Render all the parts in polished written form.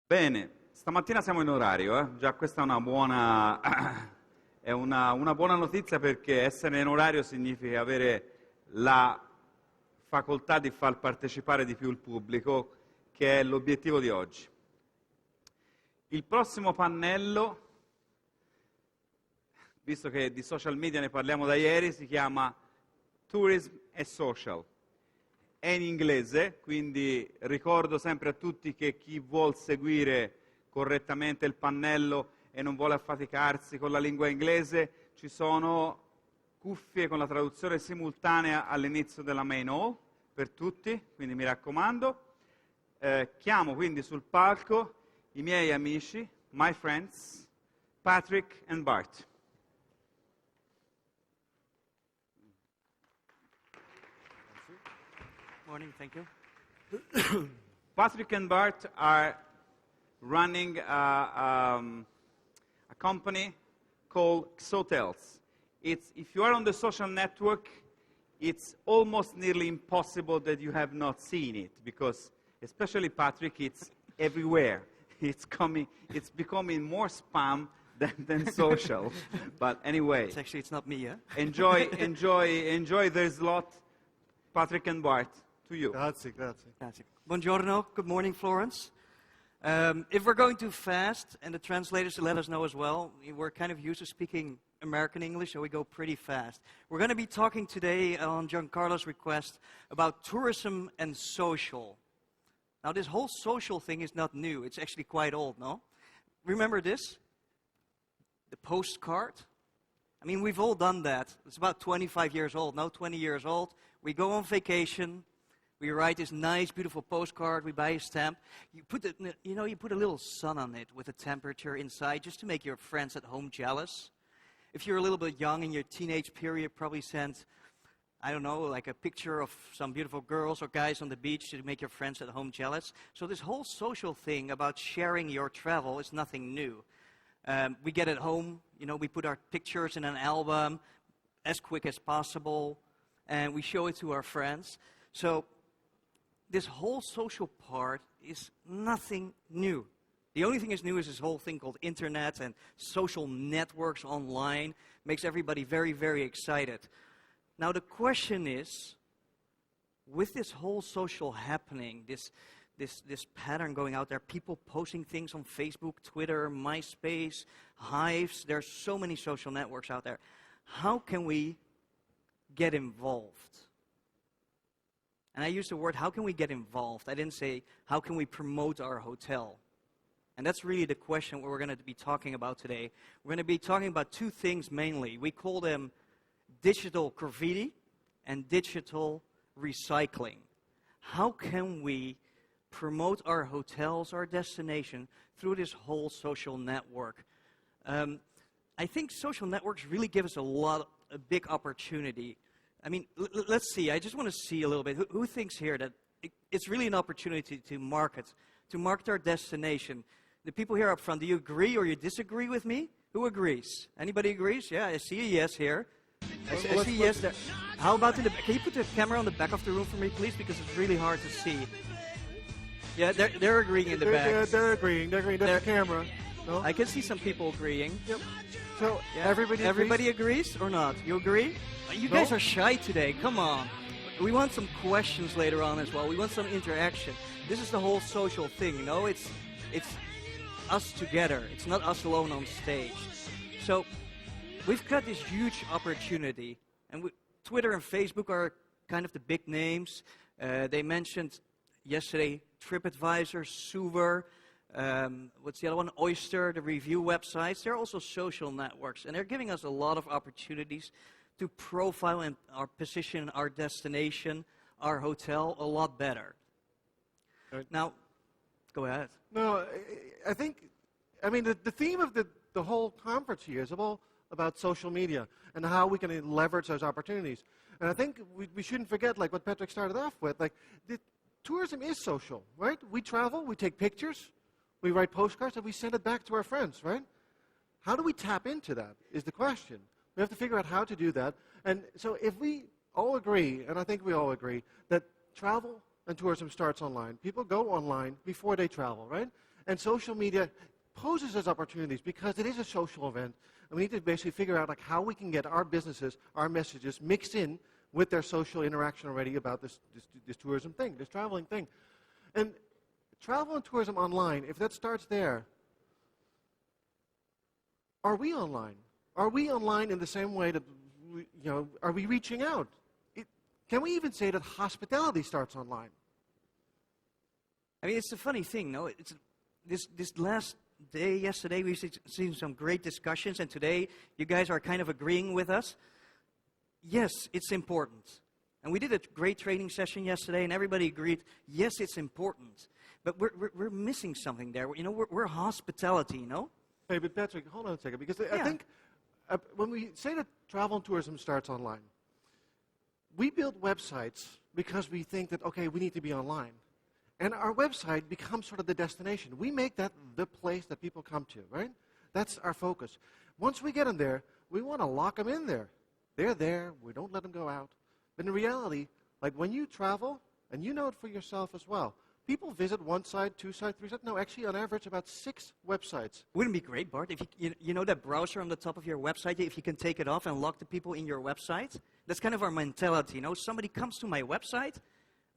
Bene, stamattina siamo in orario, eh? Già questa è una buona, è una buona notizia perché essere in orario significa avere la facoltà di far partecipare di più il pubblico, che è l'obiettivo di oggi. Il prossimo pannello, visto che di social media ne parliamo da ieri, si chiama Tourism e Social. È in inglese, quindi ricordo sempre a tutti che chi vuol seguire correttamente il pannello e non vuole affaticarsi con la lingua inglese, ci sono cuffie con la traduzione simultanea all'inizio della main hall per tutti, quindi mi raccomando. Chiamo quindi sul palco i miei amici, my friends, Patrick and Bart. Morning, thank you. Patrick and Bart are running a company called Xotels. If you are on the social network, it's almost nearly impossible that you have not seen it, because, especially Patrick, it's everywhere. It's becoming more spam than social. But anyway, It's not me, yeah? enjoy their slot, Patrick and Bart. To you. Grazie. Grazie. Buongiorno, good morning, Florence. If we're going too fast, and the translators let us know as well, we're kind of used to speaking American English, so we go pretty fast. We're going to be talking today, on Giancarlo's request, about tourism and social. Now, this whole social thing is not new. It's actually quite old, no? Remember this? The postcard? I mean, we've all done that. It's about 25 years old, no, 20 years old. We go on vacation. We write this nice, beautiful postcard. We buy a stamp. You put a little sun on it with a temperature inside just to make your friends at home jealous. If you're a little bit young in your teenage period, probably send, I don't know, like a picture of some beautiful girls or guys on the beach to make your friends at home jealous. So this whole social thing about sharing your travel is nothing new. We get it home. We put our pictures in an album as quick as possible, and we show it to our friends. So this whole social part is nothing new. The only thing is new is this whole thing called internet and social networks online. Makes everybody very, very excited. Now the question is, with this whole social happening, this pattern going out there, people posting things on Facebook, Twitter, MySpace, Hives, there's so many social networks out there. How can we get involved? And I use the word, how can we get involved? I didn't say, how can we promote our hotel? And that's really the question we're going to be talking about today. We're going to be talking about two things mainly. We call them digital graffiti and digital recycling. How can we promote our hotels, our destination, through this whole social network? I think social networks really give us a big opportunity. I mean, let's see. I just want to see a little bit. Who thinks here that it's really an opportunity to market our destination? The people here up front, do you agree or you disagree with me? Who agrees? Anybody agrees? Yeah, I see a yes here. I see a yes there. How about in the back? Can you put the camera on the back of the room for me, please? Because it's really hard to see. Yeah, they're agreeing in the back. Yeah, they're agreeing. That's the camera. No? I can see some people agreeing. Yep. So yeah. everybody agrees or not? You agree? You guys are shy today. Come on. We want some questions later on as well. We want some interaction. This is the whole social thing, It's us together. It's not us alone on stage. So we've got this huge opportunity. And Twitter and Facebook are kind of the big names. They mentioned yesterday TripAdvisor, Suver, what's the other one? Oyster, the review websites. They're also social networks. And they're giving us a lot of opportunities to profile and our position, our destination, our hotel a lot better. Right. Now, go ahead. No, I think, the theme of the whole conference here is all about social media and how we can leverage those opportunities. And I think we shouldn't forget, like what Patrick started off with, tourism is social, right? We travel, we take pictures, we write postcards, and we send it back to our friends, right? How do we tap into that is the question. We have to figure out how to do that. And so if we all agree, and I think we all agree, that travel and tourism starts online. People go online before they travel, right? And social media poses as opportunities because it is a social event. And we need to basically figure out like how we can get our businesses, our messages mixed in with their social interaction already about this tourism thing, this traveling thing. And travel and tourism online, if that starts there, are we online? Are we online in the same way that, are we reaching out? Can we even say that hospitality starts online? I mean, it's a funny thing, no? It's this last day, yesterday, we've seen some great discussions, and today you guys are kind of agreeing with us. Yes, it's important. And we did a great training session yesterday, and everybody agreed, yes, it's important. But we're missing something there. We're hospitality, Hey, but Patrick, hold on a second, because I think when we say that travel and tourism starts online, we build websites because we think that, okay, we need to be online. And our website becomes sort of the destination. We make that the place that people come to, right? That's our focus. Once we get them there, we want to lock them in there. They're there. We don't let them go out. But in reality, like when you travel, and you know it for yourself as well, people visit one site, two sites, three sites. No, actually, on average, about 6 websites. Wouldn't it be great, Bart, if you know that browser on the top of your website, if you can take it off and lock the people in your website? That's kind of our mentality, Somebody comes to my website,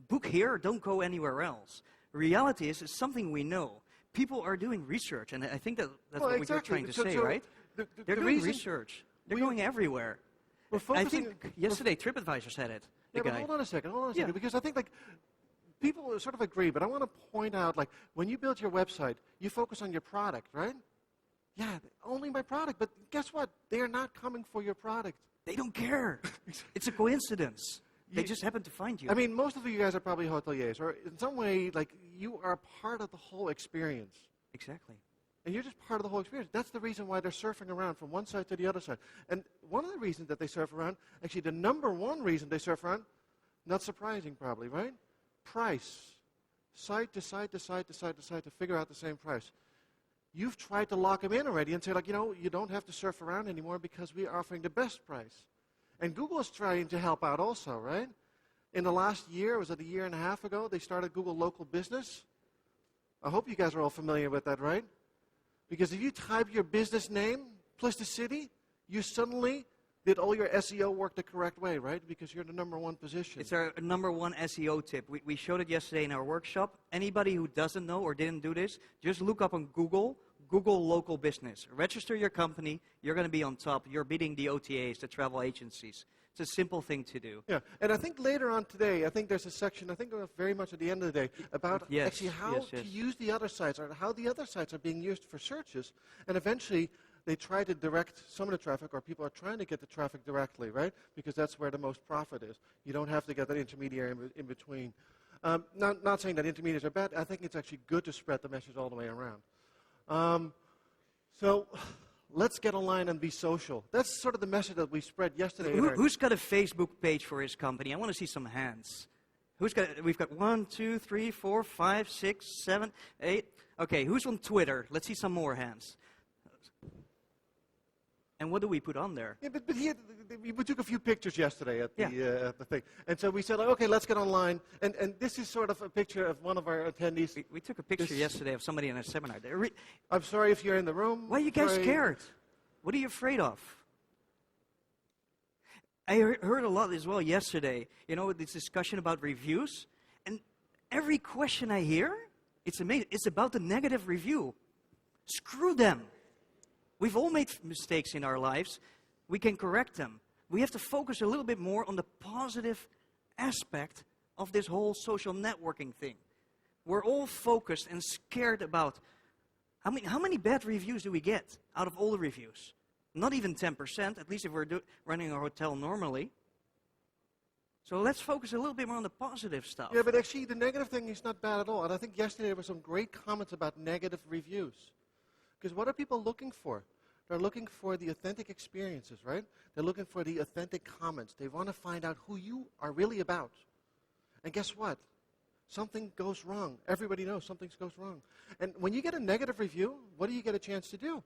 book here, don't go anywhere else. Reality is, it's something we know. People are doing research, and I think that's what you're trying to say, right? They're doing research. They're going everywhere. I think yesterday TripAdvisor said it. But hold on a second, because I think like people sort of agree, but I want to point out like when you build your website, you focus on your product, right? Yeah, only my product, but guess what? They are not coming for your product. They don't care. It's a coincidence. They just happen to find you. I mean, most of you guys are probably hoteliers, or in some way, like you are part of the whole experience. Exactly. And you're just part of the whole experience. That's the reason why they're surfing around from one side to the other side. And one of the reasons that they surf around, actually the number one reason they surf around, not surprising probably, right? Price. Site to site to site to site to site to figure out the same price. You've tried to lock them in already and say like, you don't have to surf around anymore because we're offering the best price. And Google is trying to help out also, right? In the last year, was it a year and a half ago, they started Google Local Business. I hope you guys are all familiar with that, right? Because if you type your business name plus the city, you suddenly did all your SEO work the correct way, right? Because you're the number one position. It's our number one SEO tip. We showed it yesterday in our workshop. Anybody who doesn't know or didn't do this, just look up on Google Local Business. Register your company. You're going to be on top. You're beating the OTAs, the travel agencies. It's a simple thing to do. Yeah, and I think later on today, I think there's a section, I think very much at the end of the day, about actually how to use the other sites, or how the other sites are being used for searches. And eventually, they try to direct some of the traffic, or people are trying to get the traffic directly, right? Because that's where the most profit is. You don't have to get that intermediary in between. Not saying that intermediaries are bad. I think it's actually good to spread the message all the way around. So let's get online and be social. That's sort of the message that we spread yesterday. Who's got a Facebook page for his company? I want to see some hands. We've got 1, 2, 3, 4, 5, 6, 7, 8. Okay, who's on Twitter? Let's see some more hands. And what do we put on there? Yeah, but here, we took a few pictures yesterday at the thing. And so we said, like, okay, let's get online. And this is sort of a picture of one of our attendees. We took a picture yesterday of somebody in a seminar. I'm sorry if you're in the room. Why are you guys scared? What are you afraid of? I heard a lot as well yesterday, this discussion about reviews. And every question I hear, it's amazing. It's about the negative review. Screw them. We've all made mistakes in our lives. We can correct them. We have to focus a little bit more on the positive aspect of this whole social networking thing. We're all focused and scared about how many bad reviews do we get out of all the reviews? Not even 10%, at least if we're running a hotel normally. So let's focus a little bit more on the positive stuff. Yeah, but actually the negative thing is not bad at all. And I think yesterday there were some great comments about negative reviews. Because what are people looking for? They're looking for the authentic experiences, right? They're looking for the authentic comments. They want to find out who you are really about. And guess what? Something goes wrong. Everybody knows something goes wrong. And when you get a negative review, what do you get a chance to do?